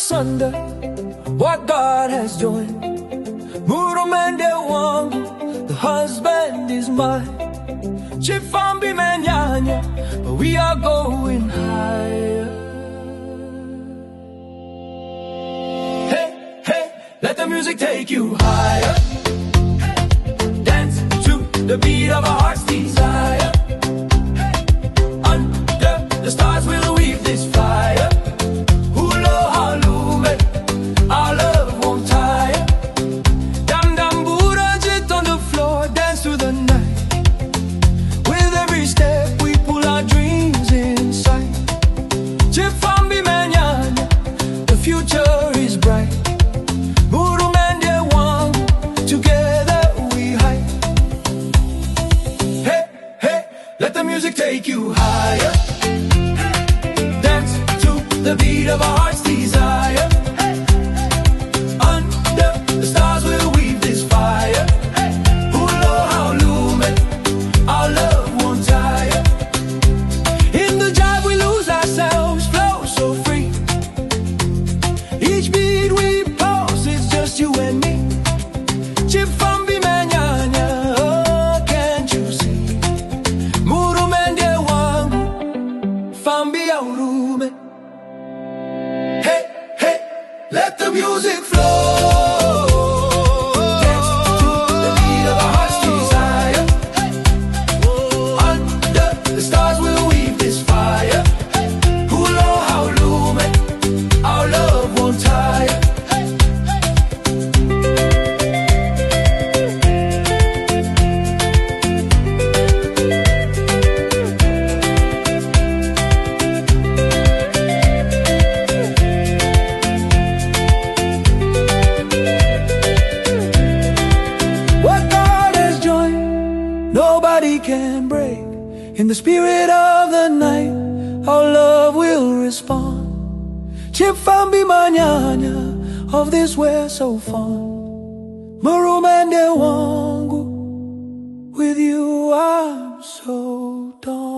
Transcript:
asunder what God has joined. Murume and Ndewangu, the husband is mine. Chipfambi, Manyanya, but we are going higher. Hey, hey, let the music take you higher. Dance to the beat of our heart's desire. Under the stars we'll weave this fire. Hulo halume, our love won't tire. Dam dam bura jit on the floor, dance through the night. With every step we pull our dreams inside. Chipfambi Manyanya, the future is bright. Murume and Ndewangu, together we hide. Hey, hey, let the music take you higher. Dance to the beat of our heart's desire. Under the stars we'll weave this fire. Hulo halume, our love won't tire. In the jive we lose ourselves, flow so free. Each beat we pause, it's just you and me. Chipfambi Manyanya, oh, can't you see? Murume and Ndewangu, fambi aurume. Hey, hey, let the music flow. Dance to the beat of our heart's desire. Under the stars we'll weave this fire. Hulo halume, our love won't tire. What God has joined, nobody can break. In the spirit of the night, our love will respond. Chipfambi Manyanya, of this we're so fond. Murume and Ndewangu, with you I'm so done.